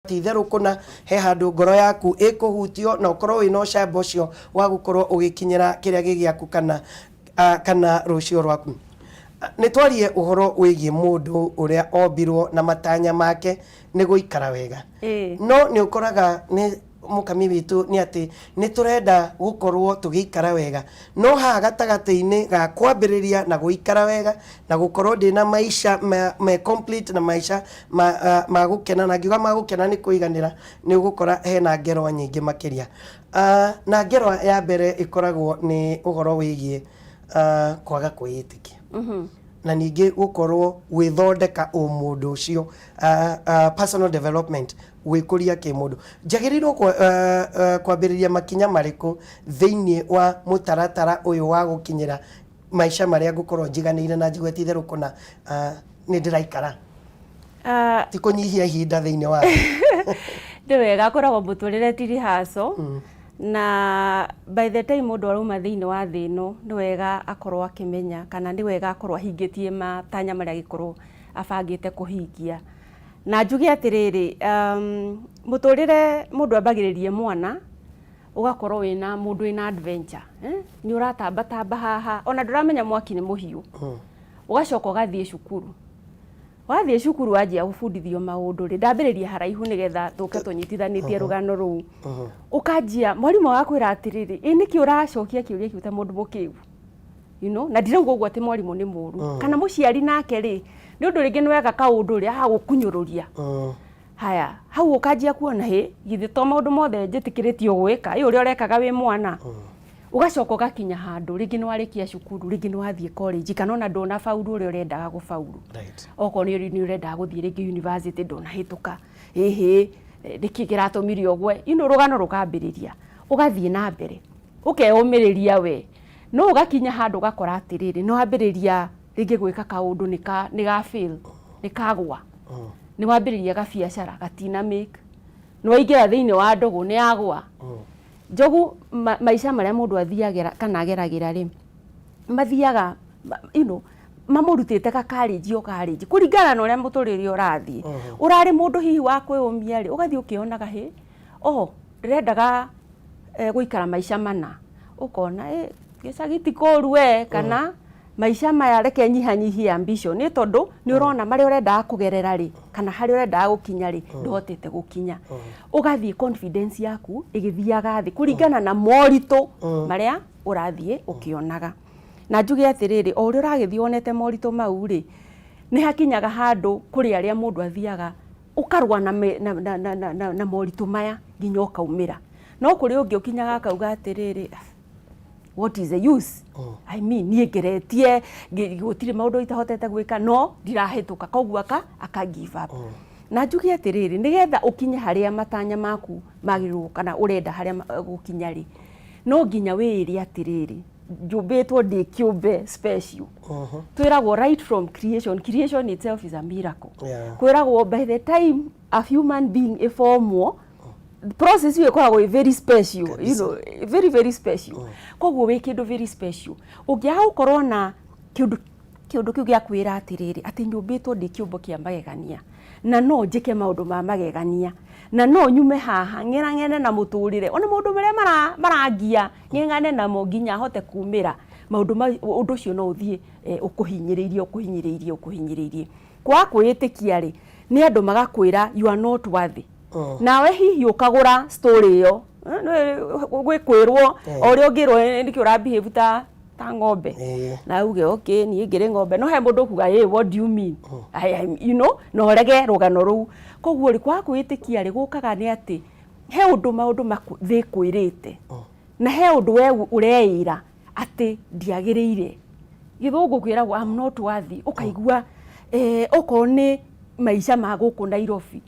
Titherũ kuna he handu ngoro yaku ikuhutio na ukorwo wina ucamba ucio wa gukorwo ugikinyira kiria gigiaku kana rucio rwaku. Nitwarie uhoro wigie mundu uria ombirwo na matanya make ni guikara wega. No ni ukoraga ni mukami witu ni ati ni turenda gukorwo tugikara wega, no ha gatagati-ini ga kwambiriria na guikara wega na gukorwo ndina maisha me complete na maisha ma gukena na ngiuga ma gukena ni kuiganira ni ugukora hena ngero nyingi makiria. Na ngero ya mbere ikoragwo ni uhoro wigie kwaga kwiyitikia na ningi gukorwo withondeka mundu ucio personal development wikuria ki mundu jagirirwo kwambiriria makinya mariku thiini wa mutaratara uyu wa gukinyira maisha maria ngukorwo njiganire na njigwe Titherũ kuna ni ndiraikara ti kunyihia ihinda thiini wa ndi wega koragwo muturire tiri haso na by the time mundu aruma thiini wa thino ni wega akorwo akimenya kana ni wega akorwo ahingitie matanya maria gikorwo abangite kuhingia. Na njuge atiriri muturire mundu ambagiririe mwana ugakorwo wina mundu wina adventure ni uratamba tamba haha ona nduramenya mwaki ni muhiu ugacoka ugathie cukuru wanjia gubundithio maundu ri ndambiriria haraihu nigetha tuke tunyitithanitie rugano ruu ukanjia mwarimu wakwira atiriri niki uracokia kiuria kiu ta mundu mukiu na ndirauga uguo ati mwarimu ni muru kana muciari nake ri ni undu ringi ni wega kaundu ri ha gukunyoruria haya hau ukanjia kuona githi to maundu mothe njitikiritio gwika uri urekaga wi mwana ugacoka ugakinya handu ringi ni warikia cukuru ringi ni wathie college kana ona ndona faulu uri urendaga gufaulu oko ni urendaga guthie ringi university ndona hituka niki giratumire ogwe rugano rukambiriria ugathie na mbere ukeyumiriria we no ugakinya handu ugakora atiriri no ambiriria ringi gwika kaundu ni ga fail ni kagwa ni wambiriria ga biacara gatina make no ingira thiini wa ndogo ni agwa njogu maisha maria mundu athiagira kana ageragira ri mathiaga mamurutite ka college kuringana na uria muturire urathie urari mundu hihi wa kwiyumia ri ugathie ukionaga ndirendaga guikara maisha mana ukona gicagiti koru kana maisha maya reke nyihanyihia ambition ni tondu ni urona mari urenda kugerera ri kana hari urenda gukinya ri ndohotete gukinya ugathie confidence yaku igithiaga thi kuringana na morito maria urathie ukionaga. Na njuge atiriri o uri uragithie onete morito mau ri ni hakinyaga handu kuri aria mundu athiaga ukarwa na morito maya nginya ukaumira no kuri ungi ukinyaga kauga atiriri what is the use I mean nie geretie gutire maundu itahotete gwika no ndirahituka koguo aka give up. Na njuge atiriri nigetha ukinye haria matanya maku magirwo kana urenda haria gukinya ri no nginya wiri atiriri njubitwo ndi kiumbe special twiragwo right from creation itself is a miracle kwiragwo by the time a human being iformwo the process you ikoragwo very special very very special koguo wi kindu very special ungiaga ukorwo na kindu kiu gia kwira atiriri ati njubitwo ndi kiumbe kia magegania na no njike maundu ma magegania na no nyume haha ng'ene na muturire ona maundu maria marangia ng'engane namo nginya hote kumira maundu undu cio no uthie ukuhinyiriirie kwa kwitikia ri ni andu magakwira you are not worthy nawe hihi ukagura story iyo gwikwirwo ori ungirwo niki urabehave ta ng'ombe na uge okay ni ngire ng'ombe no he mundu kuga what do you mean no rege rugano ru koguo ri kwa kwitikia ri gukaga ni ati he maundu thikwirite na he undu we ureira ati ndiagiriire githungu kwiragwo I'm not worthy ukaigua oko ni maisha ma guku Nairobi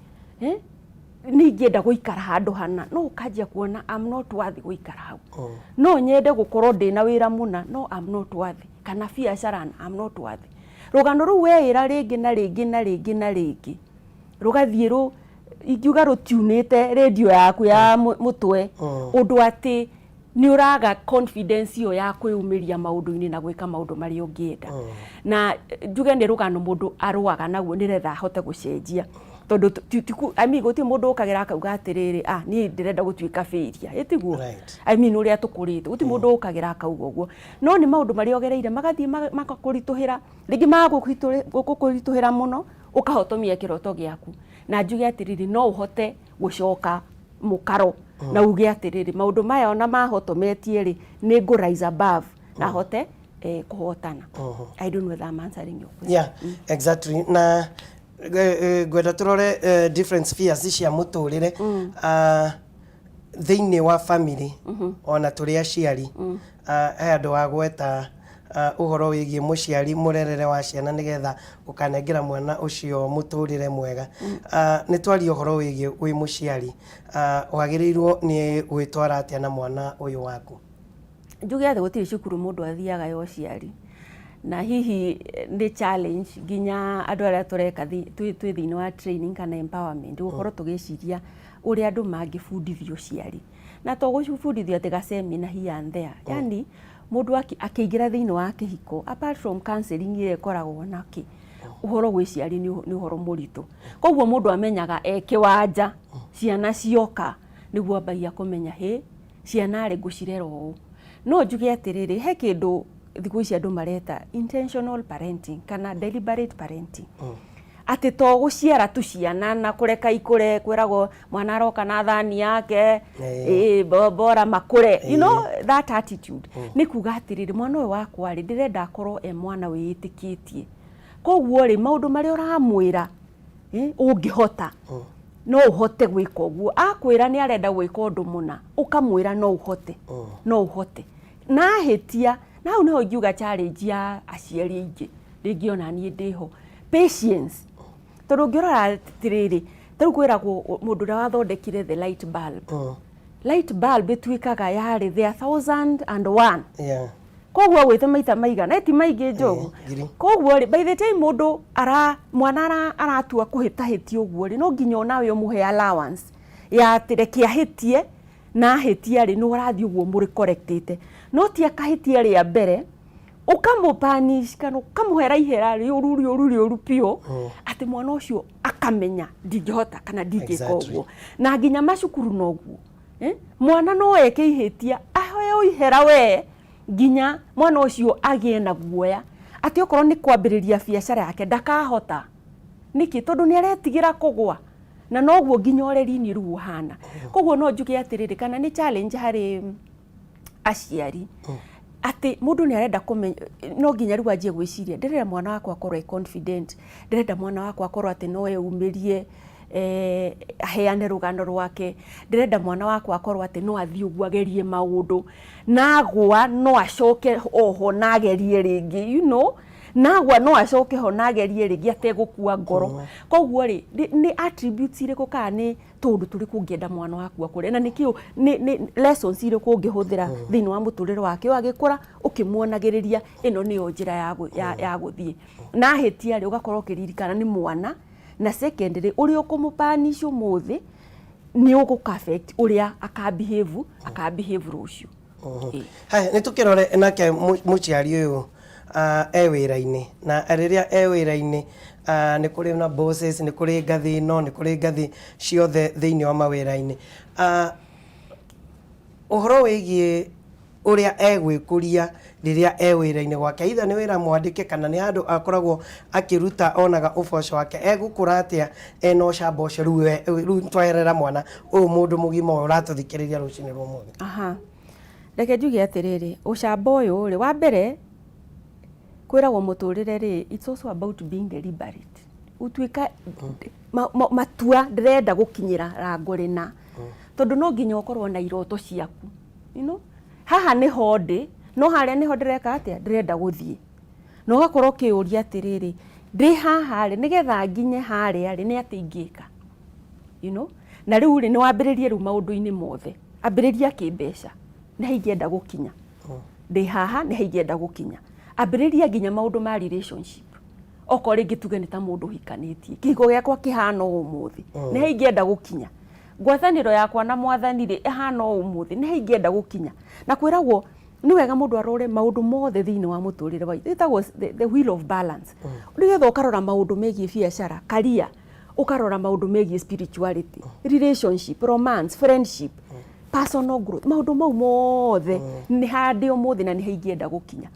ni ngenda guikara handu hana no ukanjia kuona I'm not worthy guikara hau no nyende gukorwo ndina wira muna no I'm not worthy kana biacara I'm not worthy rugano ru weira ringi na ringi rugathie ingiuga rutunite radio yaku ya mutwe undu ati ni uraga confidence yo ya kwiyumiria maundu-ini na gwika maundu mari ungienda na njuge ni rugano mundu aruaga naguo niretha ahote gucenjia tondu guti mundu ukagira akauga atiriri ni ndirenda gutuika fairia itiguo uria tukurite guti mundu ukagira akauga uguo no ni maundu mari ogereire magathie makakurituhira ringi magukurituhira muno ukahotomia kiroto giaku na njuge atiriri no uhote gucoka mukaro na uge atiriri maundu maya ona mahotometie ri ni go rise above na hote kuhotana. I don't know whether I'm answering your question. Yeah, exactly. Na gwenda turore different spheres cia muturire thiini wa family ona turi aciari he andu wa gweta uhoro wigie muciari murerere wa ciana nigetha ukanengera mwana ucio muturire mwega. Ni twari uhoro wigie wi muciari wagirirwo ni gwitwara atia na mwana uyu waku? Njuge athe gutiri cukuru mundu athiaga yo ciari na hihi ni challenge ginya andu aria tureka twi thiini wa training kana empowerment gukorwo tugiciria uria andu mangifundithio ciari na to gucifundithio atiga semina here and there. Yani mundu akiingira thiini wa kihiko apart from counseling ire koragwo naki uhoro gwi ciari ni uhoro muritu koguo mundu amenyaga kiwanja ciana cioka niguo ambagia kumenya ciana ri ngucirera uu no njuge atiriri he kindu thiku ici andu mareta intentional parenting kana deliberate parenting. Ati to guciara tu ciana na kureka ikure kwiragwo mwana aroka na thani yake bora makure you know that attitude ni kuga atiriri mwana uyu wakwa ri ndirenda akorwo mwana wiyitikitie koguo ri maundu mari uramwira ungihota no uhote gwika uguo akwira ni arenda gwika undu muna ukamwira no uhote na hitia na no ngiuga challenge ya aciari ingi ringi ona ni ndiho patience tondu ngirora tiriri taru kwiragwo mundu ria wathondekire the light bulb ituikaga yari there 1001 koguo gwite maita maigana eti maingi njogu koguo by the time mundu mwana aratua kuhitahiti uguo ri no nginya nawe umuhe allowance ya tireke ahitie na hitia ri no urathi uguo muri correctite no ti akahitia ri mbere ukamupanish kana ukamuhera ihera riuru pio ati mwana ucio akamenya ndingihota kana ndingika uguo na nginya macukuru noguo mwana no eke ihitia ahoe ihera we nginya mwana ucio agie na guoya ati okorwo ni kwambiriria biacara yake ndakahota niki tondu ni aretigira kugwa na noguo nginya oreri-ini ruo hana koguo no njuge atiriri kana ni challenge hari aciari ati mundu ni arenda kumenya no nginya riu anjie gwiciria ndirenda mwana wakwa akorwo confident ndirenda mwana wakwa akorwo ati no eumirie aheane rugano rwake ndirenda mwana wakwa akorwo ati no athie uguo agerie maundu nagwa no acoke oho nagerie ringi you know nagwa no acoke ho nagerie ringi ategukua ngoro koguo ri ni attributes ire kana ni tundu turi kungienda mwana waku akure na nikio ni lessons ire kungihuthira thiini wa muturire wake agikura ukimwonagiriria ino ni njira ya guthie na hitia ri ugakorwo kiririkana ni mwana na secondary uri ukumupanish umuthi ni uguka affect uria akabehave rucio. Hai ni tukirore nake muciari uyu wira-ini na riria wira-ini ni kuri na bosses ni kuri ngathi no ni kuri ngathi ciothe thiini wa mawira-ini uhoro wigie uria gwikuria riria wira-ini gwake itha ni wira mwandike kana ni andu akoragwo akiruta onaga uboco wake gukura atia eno camba ucio riu twaherera mwana uyu mundu mugima uratuthikiriria rucini rwa muthi. Reke njuge atiriri ucamba uyu ri wa mbere kwiragwo muturire ri it's also about being deliberate utuika matua ndirenda gukinyira rango rina tondu no nginya ukorwo na iroto ciaku you know haha ni hodi no haria ni hondireka atia ndirenda guthie no gakorwo kiuria atiriri ndi haha ri nigetha nginye haria ri ni atingika you know na riu ri ni wambiririe riu maundu-ini mothe ambiriria kimbeca ni haingienda gukinya ndi haha ni haingienda gukinya ambiriria nginya maundu ma relationship oko ringi tuge ni ta mundu hikanitie kigo giakwa kihana umuthi ni haingienda gukinya ngwathaniro yakwa na mwathani ri ihana umuthi ni haingienda gukinya na kwiragwo ni wega mundu arore maundu mothe thiini wa muturire wa itagwo the wheel of balance nigetha ukarora maundu megie biacara career ukarora maundu megie spirituality, relationship, romance, friendship, personal growth, maundu mau mothe ni handi umuthi na ni haingienda gukinya.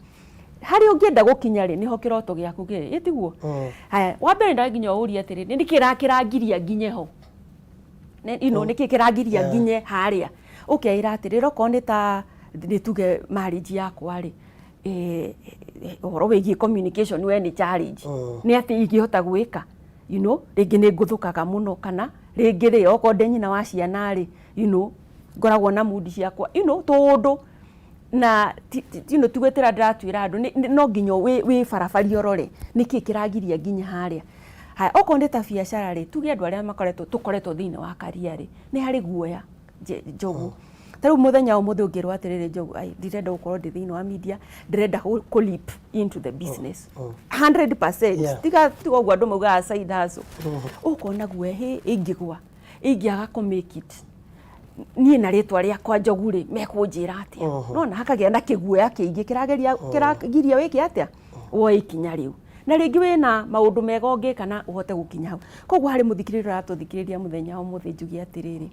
Hari ungienda gukinya ri niho kiroto giaku giri itiguo. Haya wambere ndaginya uria atiri ni kiragiria nginye ho. Niki kiragiria nginye haria. Ukeira atiri roko ni ta nituge marriage yakwa ri uhoro wigie communication we ni challenge. Ni ati ingihota gwika ringi ni nguthukaga muno kana ringi ri oko ndenyina wa ciana ri ngoragwo na mood ciakwa tundu na tugwetera ndiratwira andu no nginya wi barabari orore niki kiragiria nginya haria. Haya oko ndi ta biacara ri tuge andu aria tukoretwo thiini wa karia ri ni hari guoya njogu. Taru muthenya umuthi ungirwa atiriri njogu ndirenda gukorwo ndi thiini wa media, ndirenda ku leap into the business 100%. Tiga uguo andu maugaga side hustle. Ukona guoya ingigwa ingiaga ku make it nie na ritwa riakwa njogu ri mekunjira atia nona hakagia na kiguoya kiingi kiragiria wiki atia woi kinya riu na ringi wina maundu mega ungikana uhote gukinya hau. Koguo hari muthikiriria ratuthikiria muthenya umuthi njugi atiriri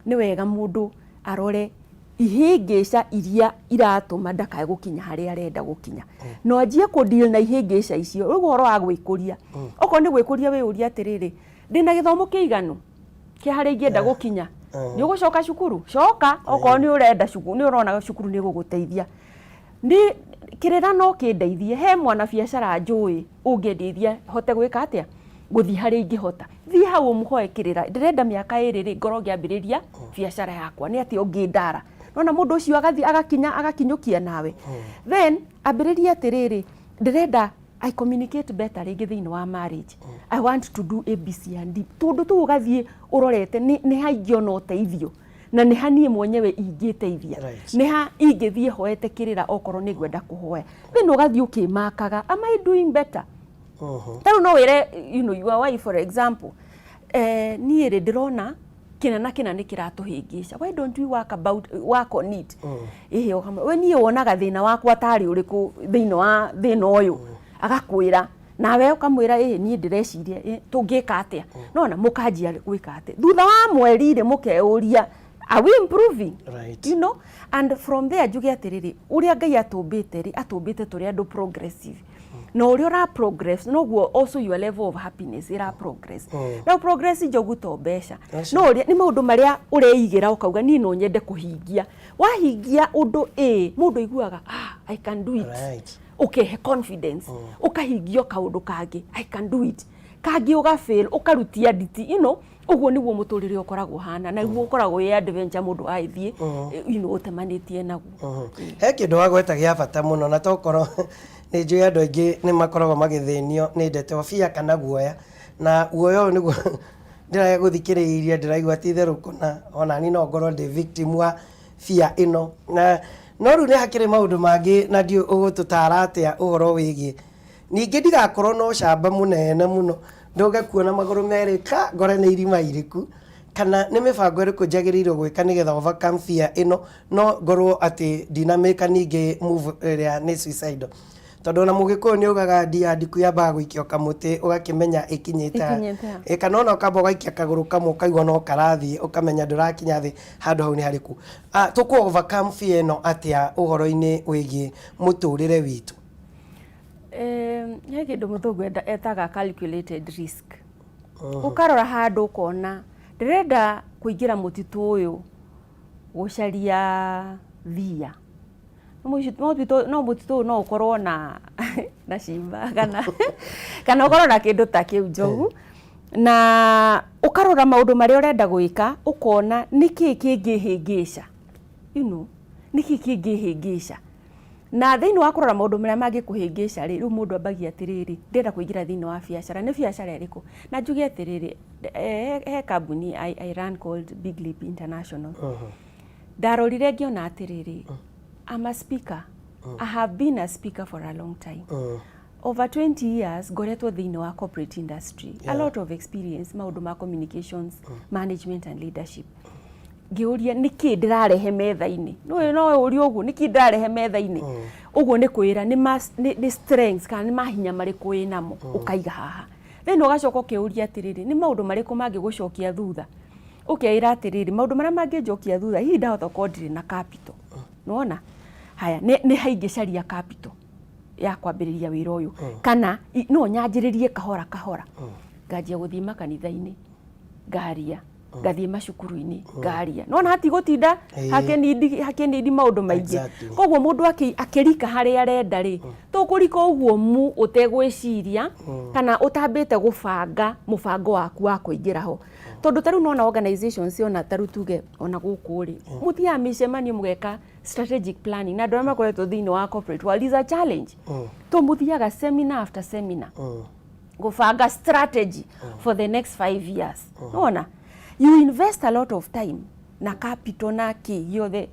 ni wega mundu arore ihingica iria iratuma ndakae gukinya haria arenda gukinya no anjie ku deal na ihingica icio riu horo wa gwikuria oko ni gwikuria we uria atiriri ndina githomo kiiganu kia haria ingienda gukinya ni ugucoka cukuru coka oko ni urenda cukuru ni urona cukuru ni guguteithia ni kirira no kindeithie he mwana biacara njui ungendeithia hote gwika atia guthi hari ingihota thi hau muhoe kirira ndirenda miaka iri ngoro ngiambiriria biacara yakwa ni ati ungindara nona mundu ucio agakinyukia nawe then ambiriria atiriri ndirenda I communicate better ringi thiini wa marriage. I want to do ABC and D. Tundu tu ugathie urorete ni haingio no teithio na ni hanie mwenyewe ingiteithia. Ni ha ingithie hoete kirira okorwo ni gwenda kuhoya. Then ugathie ukimakaga am I doing better? Taru no wire your wife for example ni ri ndirona kina ni kiratuhingica. Why don't we work on it? We ni wonaga thina wakwa tari uriku thiini wa thina uyu agakwira nawe ukamwira ni ndireciria tungika atia nona mukanjia gwika atia thutha wa mweri ri mukeuria are we improving and from there njuge atiriri uria Ngai atumbite turi andu progressive no uria ra progress noguo also your level of happiness ira progress now progress njogu to besha no uria ni maundu maria ureigira ukauga ni no nyende kuhingia wahingia undu mundu iguaga I can do it okay confidence ukahingio kaundu kangi I can do it kangi uga fail ukarutia nditi uguo niguo muturire ukoragwo hana na iguo ukoragwo ye adventure mundu aithie utemanitie naguo he kindu wagweta gia bata muno na tokoro ni njui andu aingi ni makoragwo magithenio ni ndete ofia kana guoya na guoya niguo ndira guthikiriria ndiraigua ti theruko na ona ni no ngorwo ndi victim wa fear na no ru ni hakire maundu mangi na ndio ugututara atia uhoro wigie ningi ndigakorwo no camba munene muno ndoge kuona maguru merika ngore ni irima iriku kana ni mibango iriku njagiriirwo gwika nigetha overcome fear no ngorwo ati dinamika ningi move area ni suicidal tondu na mugikuyu ni ugaga ndiku yamba guikio kamuti ugakimenya ikinyita kana ona ukamba ugaikia kaguru kamwe ukaigwa no karathie ukamenya ndurakinya thi handu hau ni hariku tuku overcome fear atia uhoro-ini wigie muturire witu ye kindu muthungu etaga calculated risk ukarora handu ukona ndirenda kuingira mutitu uyu gucaria thia no mutitu no ukorwo na cimba kana ukorwo na kindu ta kiu njogu na ukarora maundu maria urenda gwika ukona niki kingihingica niki kingihingica na thiini wa kurora maundu maria mangikuhingica riu mundu ambagia atiriri ndenda kuingira thiini wa biacara ni biacara iriku na njuge atiriri he company I run called Big Leap International darorire ngiona atiriri I'm a speaker. I have been a speaker for a long time. Over 20 years, ngoretwo thiini wa corporate industry. A lot of experience, maundu ma communications, management and leadership. Ngiuria niki ndirarehe metha-ini. No uri uguo niki ndirarehe metha-ini. Uguo ni kwira ni strengths kana ni mahinya mariku winamo ukaiga haha. then ugacoka ukiuria atiriri ni maundu mariku mangigucokia thutha ukeira atiriri maundu maria manginjokia thutha hihi ndahota kondire na capital nona haya ni haingicaria capital ya kwambiriria wira uyu kana no nyanjiririe kahora ngajia guthii makanitha-ini ngaria ngathie macukuru-ini ngaria nona hati gutinda hakenidi maundu maingi koguo mundu akirika haria arenda ri tukurika uguo mu utegwiciria kana utambite gubanga mubango waku wa kuingira ho tondu taru nona organizations ona taru tuge ona guku ri mutia micemanio mugeka strategic planning na ndona makoretwo thiini wa corporate world is a challenge to muthiaga seminar after seminar gubanga strategy for the next 5 years nona you invest a lot of time na capital na ki yothe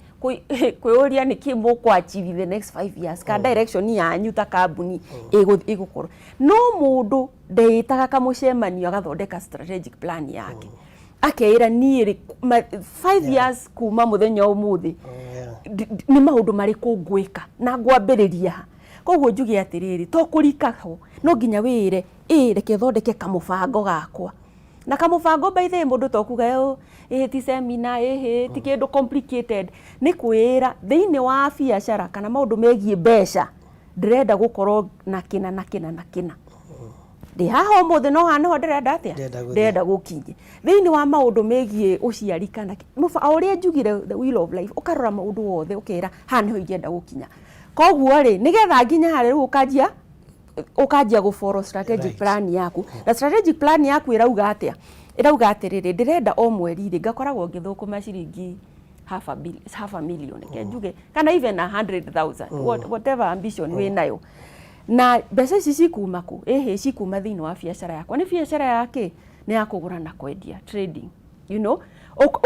kwiuria ni ki mukwa achieve the next 5 years ka direction yanyu ta kambuni igukorwo no mundu ndeitaga kamucemanio agathondeka strategic plan yake akeira ni 5 years kuma muthenya umuthi ni maundu mariku ngwika na ngwambiriria koguo njuge atiriri to kurikaho no nginya wire reke thondeke kamubango gakwa na kamubango by the mundu to kuga ti seminar ti kindu complicated ni kwira thiini wa biacara kana maundu megie mbeca ndirenda gukorwo na kina ndi haha muthe no hano ndirenda atia ndirenda gukinye thiini wa maundu megie uciari kana uria njugire the wheel of life ukarora maundu wothe ukira ha niho ingenda gukinya koguo ri nigetha nginya hari riu ukajia go follow strategic plan yaku na strategic plan yaku irauga atiriri ndirenda o mweri ri ngakoragwo ngithukuma ciringi half a million kenjuge kana even 100,000 whatever ambition we nayo na mbeca ici cikuma ku cikuma thiini wa biacara yakwa ni biacara yake ni ya kugura na kwendia trading you know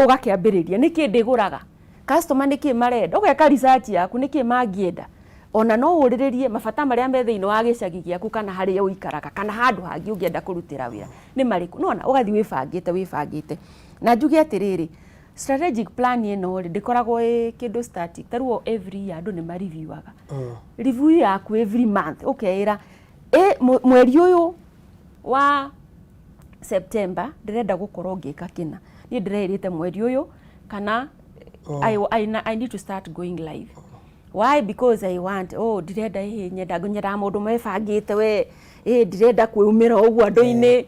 ugakiambiriria niki ndiguraga customer niki marenda ugeka research yaku niki mangienda ona no uriririe mabata maria me thiini wa gicagi giaku kana haria uikaraga kana handu hangi ungienda kurutira wira ni mariku nona ugathi wibangite na njuge atiriri strategic plan ino ndikoragwo kindu static taruo every year andu ni mareviewaga review yaku every month ukeira mweri uyu wa September ndirenda gukorwo ngika kina ni ndireirite mweri uyu kana I need to start going live. Why? Because I want ndirenda nyenda mundu mebangite we ndirenda kwumira uguo andu-ini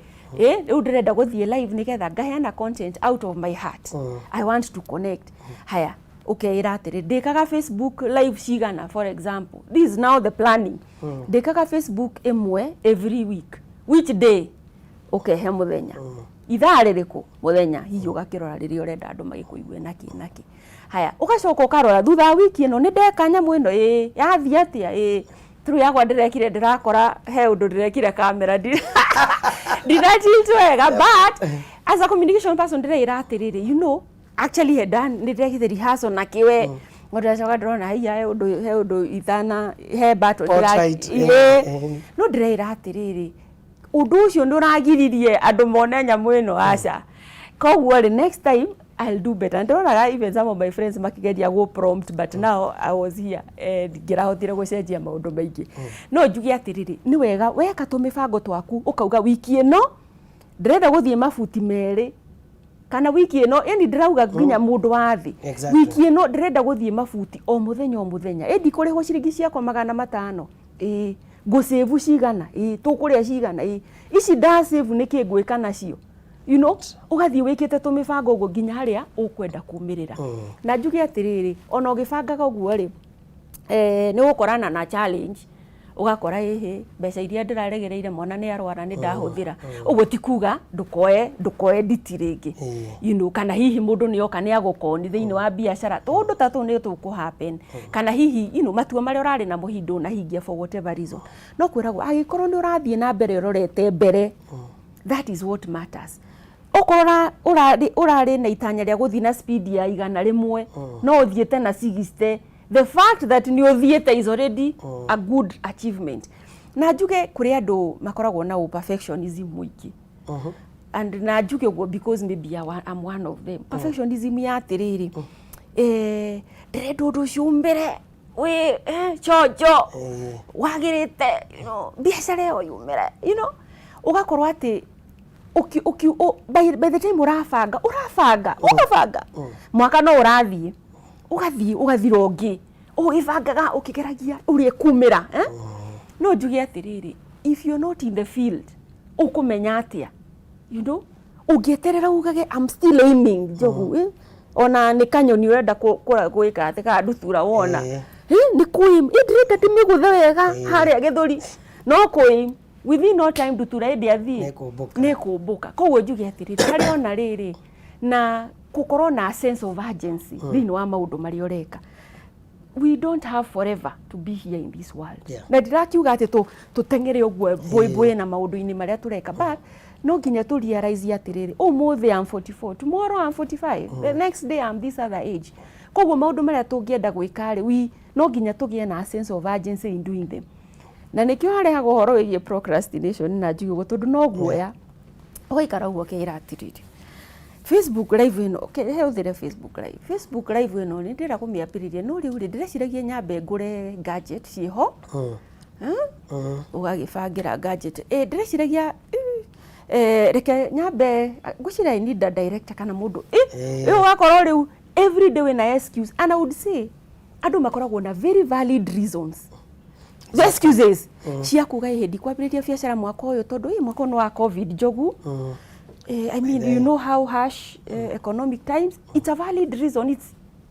riu ndirenda guthie live nigetha ngaheana content out of my heart. I want to connect. Haya ukeira atiri ndikaga Facebook live cigana for example. This is now the planning. Ndikaga Facebook imwe every week. Which day? He muthenya. Ithaa ririku muthenya hihi ugakirora riria urenda andu magikuigue naki. Haya ugacoka ukarora thutha wiki ino ni ndeka nyamu ino yathi atia through yakwa ndirekire ndirakora he undu ndirekire camera ndinachitwega but as a communication person ndireira atiriri you know actually he done ndirekire rehearsal na kiwe ngodacoka ndrona he undu ithana he battle no ndireira atiriri undu ucio nduragiririe andu mone nyamu ino aca koguo next time I'll do better. And even some of my friends makigeria go prompt but now I was here ngirahotire gucenjia maundu maingi no njuge atiriri ni wega weka tumibango twaku ukauga wiki ino ndirenda guthie mabuti meri kana wiki ino yani ndirauga nginya mundu wathi wiki ino ndirenda guthie mabuti o muthenya endi kuriho ciringi ciakwa 500 ngusave cigana tukuria cigana ici nda save niki ngwika nacio you know ugathie wikite tumibango uguo nginya haria ukwenda kumirira na njuge atiriri ona ugibangaga uguo ri ni gukorana na challenge ugakora mbeca iria ndiraregereire mwana ni arwara ni ndahuthira uguo tikuga ndukoe nditiringi you know kana hihi mundu ni oka ni agukoni thiini wa biacara tundu tatu ni tuku happen kana hihi you know matua maria urari na muhindo na hingia for whatever reason no kwiragwo agikorwo ni urathie na mbere urorete mbere that is what matters. Okora urari na itanya ria guthii na speed ya 100 no uthiete na 60 the fact that ni uthiete is already a good achievement na njuge kuri andu makoragwo na perfectionism mwiki and na njuge because maybe I'm one of them perfectionism ya atiriri ndirenda undu ciumbire we chojo wagirite you know biacara yo yumire you know ugakorwo ati by the time urabanga mwaka no urathie ugathira ungi ugibangaga ukigeragia urie kumira no njuge atiriri if you're not in the field ukumenya atia you know ugieterera ugage I'm still aiming jogu ona ni kanyoni urenda gwika ati ka ndutura wona ni kuim idireka timiguthe wega haria githuri no kuim within no time ndutura ndi athie ni kumbuka koguo njuge atiriri hari ona riri na gukorwo na sense of urgency thini wa maundu mari ureka. We don't have forever to be here in this world. Na ndirakiuga ati tutengere ogwo boy na maundu-ini maria tureka, but no nginya tu realize atiriri umuthi I'm 44, tomorrow I'm 45, the next day I'm this other age. Koguo maundu maria tungienda gwika ri no nginya tugie na sense of urgency in doing them. Na nikio harehaga uhoro wigie procrastination na njugo tondu no guoya ugaikara uguo keira atiriri Facebook live ino he uthire Facebook live ino ni ndira kumiapiriria no riu ndiraciragia nyambe ngure gadget ciho ugagibangira gadget ndiraciragia reke nyambe gucira I need a director kana mundu ugakorwo riu every day when I excuse and I would say andu makoragwo na very valid reasons the excuses cia kuga hindi kwambiriria biacara mwaka uyu tondu mwaka no wa covid jogu I mean, you know how harsh economic times. It's a valid reason.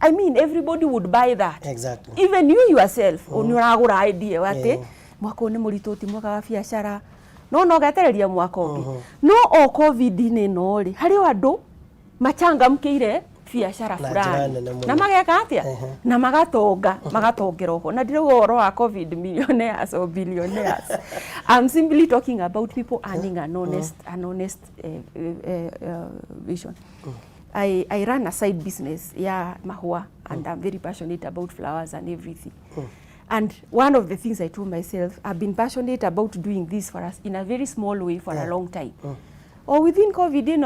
I mean, everybody would buy that. Exactly. Even you yourself, unuragura idea wate mwako ni muritu ti mwaka wa biacara. No gatereria mwaka ungi. No o covid ni no ri. Hari andu machangamkire biacara fulani. Na mageka atia? Na magatongera ho. Na ndire uhoro wa covid millionaires or billionaires. I'm simply talking about people earning an honest vision. I run a side business, mahua, and I'm very passionate about flowers and everything. And one of the things I told myself, I've been passionate about doing this for us in a very small way for a long time. Or within COVID,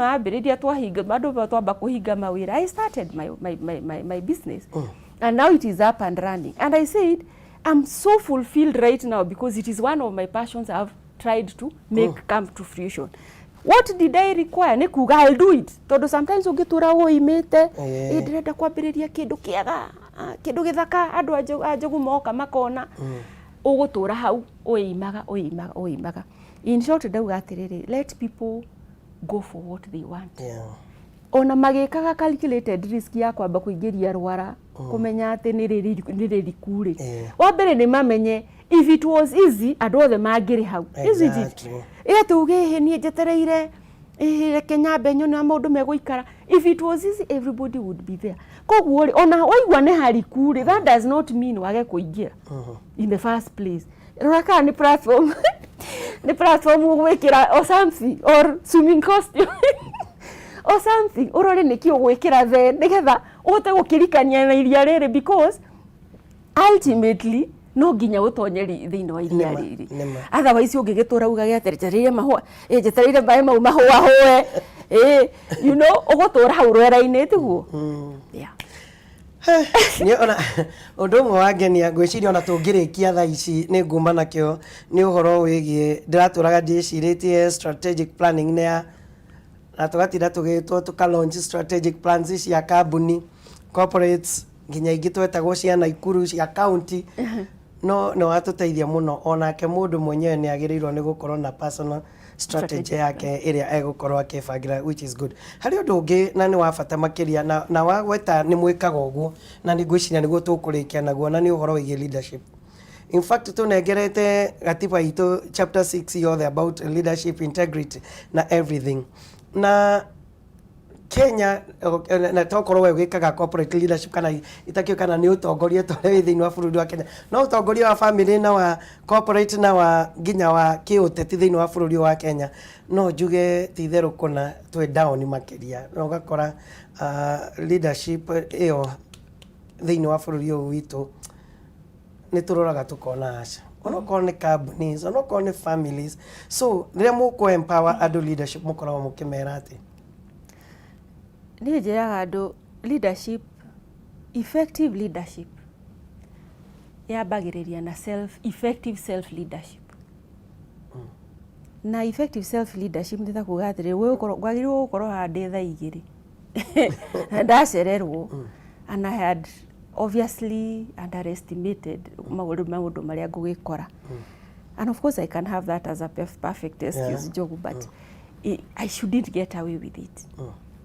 I started my business. And now it is up and running. And I said, I'm so fulfilled right now because it is one of my passions I've tried to make come to fruition. What did I require? Nikuga, I'll do it. Todo sometimes ugitura wo imete, ndirenda kwambiriria kindu kiega, kindu githaka, andu ajogu moka makona. Ugutura hau, oimaga. In short, ndauga atiriri, let people go for what they want. Ona magikaga calculated risk ya kwamba kuingiria rwara kumenya ati ni ririkuri wambere ni mamenye if it was easy and all the magiri hau isn't it tuge ni jetereire reke nyambe nyo na maundu meguikara if it was easy everybody would be there koguo ona waigwa ne harikuri that does not mean wage kuingira in the first place raka ni platform ni platform ugwikira or something or swimming costume or something urore nikio gwikira the nigetha uhote gukirikania na iria riri because ultimately no nginya utonyeri thini wa iria riri otherwise ungigitura ugage aterereire mahua jetereire bae mau mahua hoe you know ugutura hau rwera-ini tiguo ni ona undu umwe wangenia ngwiciria ona tungirikia thaa ici ni nguma nakio ni uhoro wigie ndiraturaga ndiciritie strategic planning ne na tugatinda tugitwo tuka-launch strategic plans cia kambuni corporates nginya ingi twetagwo cia Naikuru cia county no atuteithia muno onake mundu mwenyewe ni agirirwo ni gukorwo na personal strategy yake iria egukorwo akibangira which is good. Hari undu ungi na ni wa bata makiria na wagweta ni mwikaga uguo na ni ngwiciria niguo tukurikia naguo na ni uhoro wigie leadership. In fact tunengerete gatiba itu chapter 6 yothe about leadership, integrity na everything. Na Kenya na tokorwo we gwikaga corporate leadership kana itakio kana ni utongoria tore thini wa bururi wa Kenya no utongoria wa family na wa corporate na wa nginya wa kiuteti thini wa bururi wa Kenya no njuge titheru kuna twe down makiria no gakora leadership iyo thini wa bururi witu ni turoraga tukona aca ono kone companies ono kone families so riria muko empower adu leadership mukorwo mukimera ati ni njiraga andu leadership effective leadership yambagiriria na effective self leadership na effective self leadership nĩ kuuga atĩrĩ gwagĩrĩirwo gũkorwo handĩ thaa 2 ndacererwo and I had obviously underestimated maũndũ marĩa ngũgĩkora. And of course I can have that as a perfect excuse job, but I shouldn't get away with it.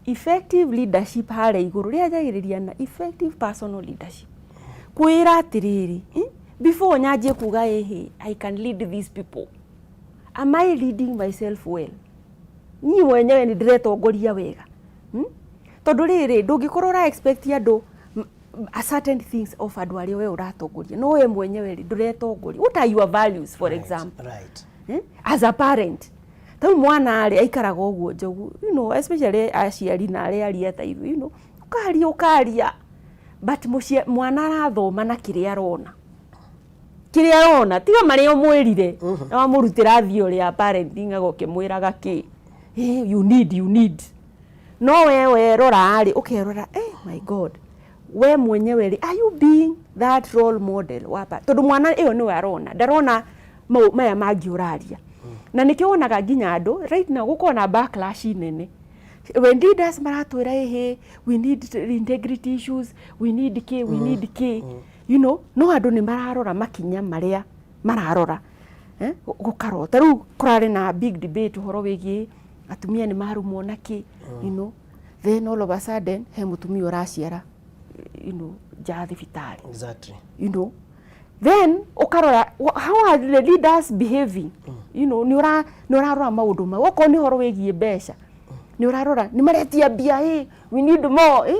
Effective leadership harĩa igũrũ rĩa njagĩrĩria na effective personal leadership. Kwĩra atĩrĩrĩ, before nyanjie kuga I can lead these people. Am I leading myself well? Ni mwenyewe ni ndiretongoria wega. Tondũ rĩrĩ ndũngĩkorwo ra expect andũ a certain things of andũ arĩa we ũratongoria. No we mwenyewe ndũretongoria. What are your values, for example? Right. As a parent. Tau mwana arĩ aikaraga ũguo njogu, especially aciari na arĩa aria ta ithu, ũkaria. But mwana arathoma na kĩrĩa arona. Kĩrĩa arona tiga marĩa ũmwĩrire. Na wamũrutĩra thio rĩa parenting agokĩmwĩraga kĩ. You need. No we rora arĩ ũkerora, my God. We mwenyewe are you being that role model wapa? Tondũ mwana ĩyo nĩwe arona. Ndarona maya mangĩũraria. Na nĩkĩo wonaga nginya andũ right now gũkorwo na backlash nene. When leaders maratwĩra we need integrity issues, we need key. You know, no andũ nĩ mararora makinya marĩa mararora. Gũkarota rĩu kũrarĩ na big debate ũhoro wĩgiĩ atumia nĩ marumwo na kĩ, you know. Then all of a sudden he mũtumia ũraciara, you know, nja thibitarĩ. Exactly. You know. Then ukarora how are the leaders behaving? You know, ni urarora maundu ma wako ni horo wegie mbeca. Ni urarora ni maretia bia we need more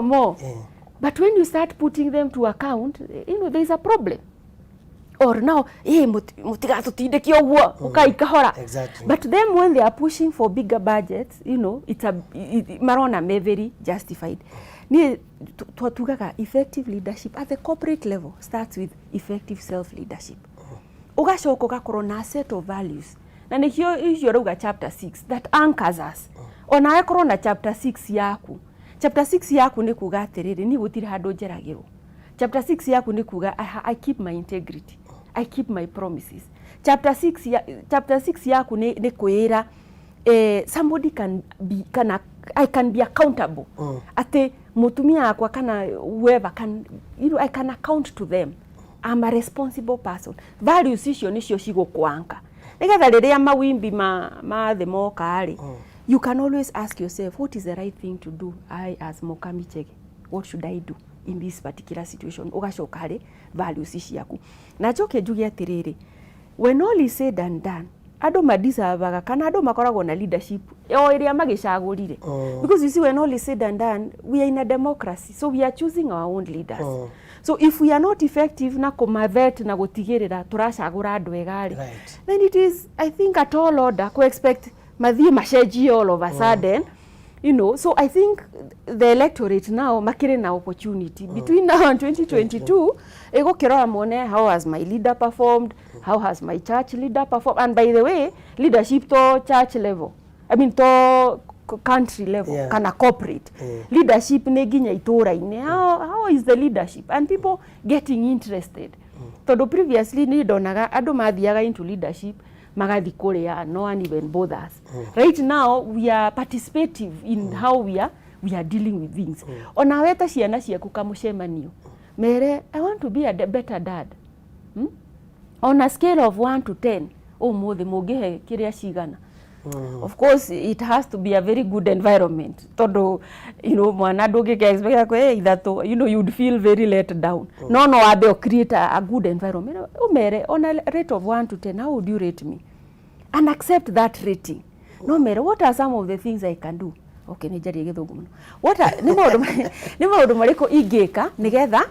more. But when you start putting them to account, you know, there is a problem. Or now mutigatutindeke ũguo ukaikahora. Exactly. But then when they are pushing for bigger budgets, you know, marona me very justified. Ni tugaga effective leadership at the corporate level starts with effective self leadership. Ugacoka ugakorwo na set of values. Na nikio hiyo ruga chapter 6 that anchors us. Ona yakorwo na chapter 6 yaku. Chapter 6 yaku ni kuga atiriri ni gutiri handu njeragirwo. Chapter 6 yaku ni kuga I keep my integrity. I keep my promises. Chapter 6 yaku ni kwira somebody can be I can be accountable. Ate mutumia akwa kana whoever can, you know, I can account to them. I'm a responsible person. Values icio nicio cigũkwanka. Nigetha rĩrĩa mawimbi ma the moka you can always ask yourself, what is the right thing to do? I as Mokami Chege, what should I do in this particular situation? Ugacoka harĩ values ciaku. Na njoke njuge atĩrĩrĩ, when all is said and done, andũ madisabaga kana andũ makoragwo na leadership o iria magicagurire. Because you see, when all is said and done, we are in a democracy, so we are choosing our own leaders. So if we are not effective na kumavet na gutigirira turacagura andu egari, then it is, I think, at all order to expect mathie macenjie all of a sudden. You know, so I think the electorate now makire na opportunity between now and 2022. Ego kirora mone, how has my leader performed? How has my church leader performed? And by the way, leadership to church level, I mean to country level, kana corporate leadership neginya itura-ini. How is the leadership? And people getting interested. Todo previously ni donaga ado mathiaga into leadership magathi kuria, no one even bothers. Right now we are participative in how we are dealing with things. Ona weta ciana ciaku kamucemanio mere, I want to be a better dad. On a scale of 1 to 10, muthi mugihe kiria cigana. Of course, it has to be a very good environment. Todo, you know, mwana ndũngĩke expect ko ithatũ, you know, you'd feel very let down. No abe create a good environment. Umere on a rate of 1 to 10, how would you rate me? And accept that rating. No mere, what are some of the things I can do? Okay, ni jari gĩthũngũ mũno. What are ni maũndũ marĩkũ ingĩka nigetha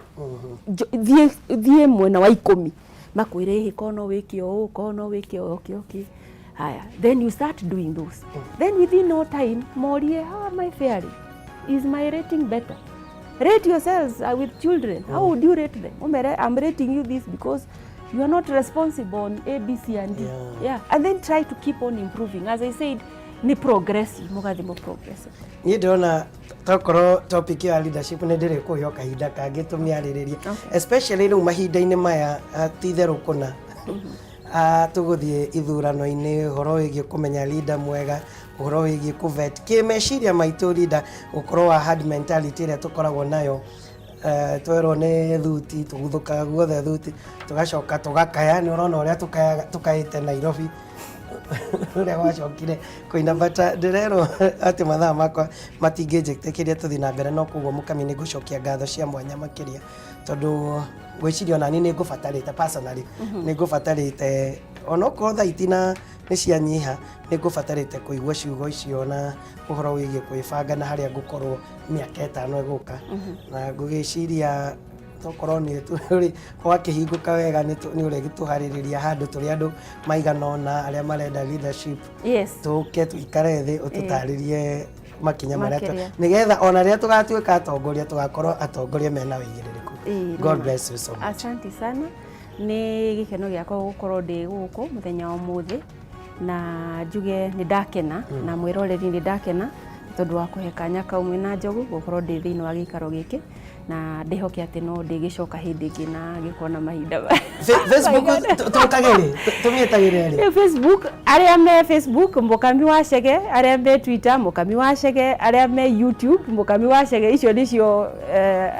thie mwena wa 10 makwĩre kono wĩkio okay. Then you start doing those. Then within no time, morie, how am I faring? Is my rating better? Rate yourselves with children. How would you rate them? I'm rating you this because you are not responsible on A, B, C, and D. Yeah. And then try to keep on improving. As I said, ni progressive, mugathi mo progressive. Ni ndona tokoro topic ya leadership ne ndire kuhyo kahinda kangĩ tumiarĩrĩrie, especially rĩu mahinda-inĩ maya ti therũ kuna. tuguthie ithurano-ini horo wigi kumenya leader mwega horo wigi kuvet kimeciria maitu leader gukorwo wa hard mentality ria tukoragwo nayo twero ne thuti tuguthuka guothe thuti tugacoka tugakaya ni urona uria tukaite Nairobi uria wacokire kuina bata ndirero ati mathaa makwa matingĩnjĩtĩkĩria tuthi na mbere no kuguo Mukami nĩ ngũcokia ngatho cia mwanya makiria tondu gwiciria nani nĩ ngũbatarĩte personally nĩ ngũbatarĩte onokorwo thaitina nĩ cianyiha nĩ ngũbatarĩte kũigua ciugo icio na ũhoro wĩgiĩ kwĩbanga na harĩa ngũkorwo mĩaka 5 ĩgũka na ngũgĩciria tokorwo nĩ tũrĩ wakĩhingũka wega nĩ ũregĩtũharĩrĩria handũ tũrĩ andũ maigana ũna arĩa marenda leadership tũke tũikare thĩ ũtũtarĩrie makinya marĩa nĩgetha ona rĩrĩa tũgatuĩka atongoria tũgakorwo atongoria mena wĩigĩrĩrĩku. God bless you so much. Asante sana. Nĩ gĩkeno gĩakwa gũkorwo ndĩ gũkũ mũthenya wa ũmũthĩ na njuge nĩ ndakena na mwĩroreri nĩ ndakena tondũ wa kũhe kanya kau mwĩna Njogu gũkorwo ndĩ thĩinĩ wa gĩikaro gĩkĩ na ndihoke atĩ no ndĩgĩcoka hĩndĩ ĩngĩ na gĩkona mahinda. Facebook tũtagĩrĩ tũmĩetagĩrĩ Facebook arĩa me Facebook Mukami wa Chege, arĩa me Twitter Mukami wa Chege, arĩa me YouTube Mukami wa Chege, icio nĩcio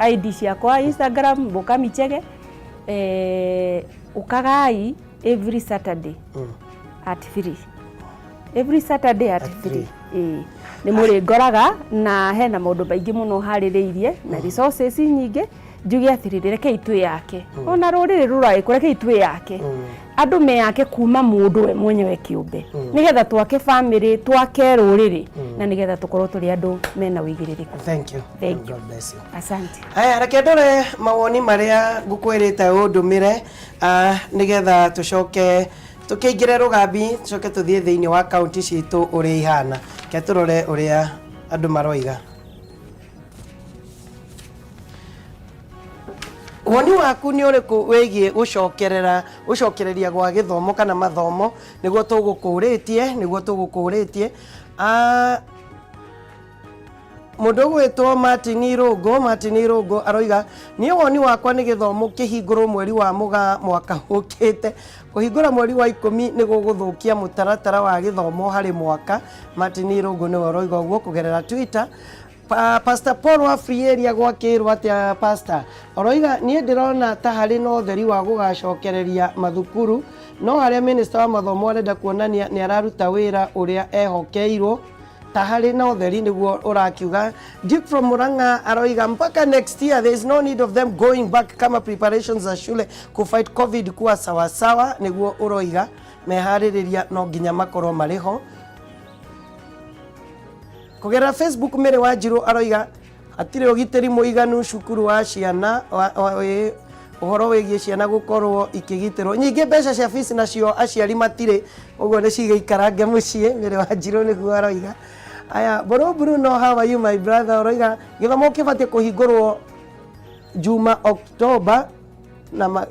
ID ciakwa. Instagram Mukami Chege. Ukagai every Saturday at 3. Every Saturday at 3. Nĩ mũrĩ ngoraga na hena maũndũ maingĩ mũno harĩrĩirie na resources nyingĩ njuge atĩrĩrĩ reke itue yake ona rũrĩrĩ rũragĩkũra reke itue yake andũ me yake kuma mũndũ we mwenyewe kĩũmbe nĩgetha twake family twake rũrĩrĩ na nĩgetha tũkorwo tũrĩ andũ mena wĩigĩrĩrĩku. Thank you. God bless you. Asante. Haya reke ndore mawoni marĩa ngũkwĩrĩte ũndũmĩre nĩgetha tũcoke tukĩingĩre rũgambi tũcoke tũthiĩ thĩinĩ wa kaunti citũ ũrĩa ihana ke tũrore ũrĩa andũ maroiga. Woni waku nĩ ũrĩkũ wĩgiĩ gũcokereria gwa gĩthomo kana mathomo nĩguo tũgũkũrĩtie mũndũ gwĩtwo Martin Irũngũ aroiga niĩ woni wakwa nĩ gĩthomo kĩhingũrwo mweri wa Mũgaa mwaka ũkĩte kũhingũra mweri wa 10 nĩ gũgũthũkia mũtaratara wa gĩthomo harĩ mwaka. Martin Irũngũ nĩwe aroiga ũguo kũgerera Twitter. Pastor Paul wa Free Area gwakĩrwo atĩa pastor aroiga niĩ ndĩrona ta harĩ na ũtheri wa gũgacokereria mathukuru no harĩa minister wa mathomo arenda kuonania nĩ araruta wĩra ũrĩa ehokeirwo ta harĩ na ũtheri nĩguo ũrakiuga. Duke from Murang'a aroiga mpaka next year there is no need of them going back kama preparations za shule ku fight covid kuwa sawasawa nĩguo ũroiga meharĩrĩria no nginya makorwo marĩho. Kũgerera Facebook Mĩrĩ wa Njirũ aroiga hatirĩ ũgitĩri mũiganu cukuru wa ciana ũhoro wĩgiĩ ciana gũkorwo ikĩgitĩrwo nyingĩ mbeca cia fees nacio aciari matirĩ ũguo nĩ cigĩikarange mũciĩ. Mĩrĩ wa Njirũ nĩguo aroiga. Aya Bruno how are you my brother aroiga gĩthomo kĩbatiĩ kũhingũrwo Juma October na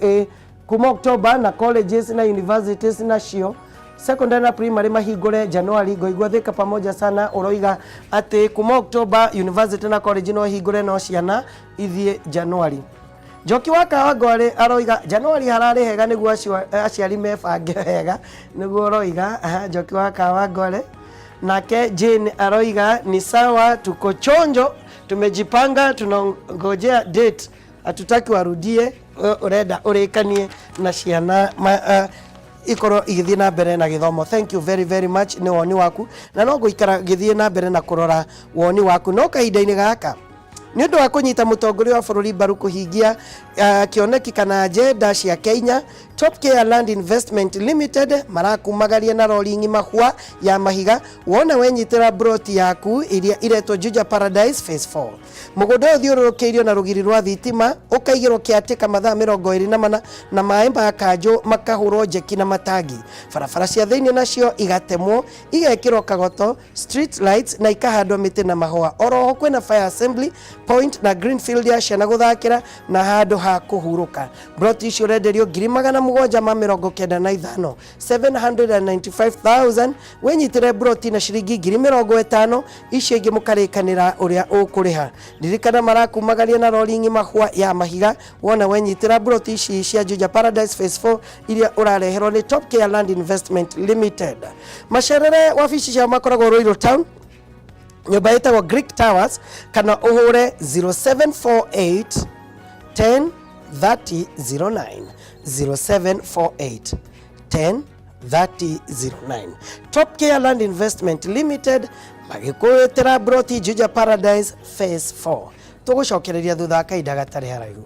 kuma October na colleges na universities nacio secondary na primary mahingũre January. Ngoigua Thika pamoja sana uroiga ati kuma October university na college no hingũre no ciana ithie January. Njoki wa Kawangware aroiga January hararĩ hega nĩguo aciari mebange wega nĩguo uroiga. Njoki wa Kawangware. Nake Jane aroiga ni sawa tuko chonjo tumejipanga tunangojea date hatutaki warudie urenda urikanie na ciana ikorwo igithie na mbere na githomo. Thank you very very much ni woni waku na no guikara githie na mbere na kurora woni waku no kahinda-inĩ gaka nĩ ũndũ wa kũnyita mũtongoria wa bũrũri mbaru kũhingia kĩoneki kana agenda cia Kenya. Top Care Land Investment Limited marakumagaria na rori ng'ima hwa ya mahiga wona wenyitĩra broti yaku iria iretwo Juja Paradise Phase 4. Mũgũnda ũthiũrũrũkĩirio na rũgiri rwa thitima ũkaigĩrwo kĩatĩka mathaa 24 na maĩ ma kanjũ makahũrwo njeki na matangi. Barabara cia thĩinĩ nacio igatemwo igekĩrwo kagoto street lights na ikahandwo mĩtĩ na mahũa. Oroho kwĩna fire assembly point na greenfield ya ciana guthakira na handu ha kuhuruka. Broti icio renderio 795 795,000 wenyitire broti na ciringi 50,000 icio ingi mukarikanira uria ukuriha. Ririkana marakumagaria na rori ng'ima hwa ya mahiga wona wenyitira broti ici cia Juja Paradise Phase 4 iria urareherwo ni Top Care Land Investment Limited. Macerere wabici cia makoragwo Ruiru Town, nyumba yetagwo Greek Towers, kana uhure 0748 10 30 09 0748 10 30 09. Top Care Land Investment Limited magikuitira broti Juja Paradise Phase 4. Tugucokereria thutha kainda gatari haraihu.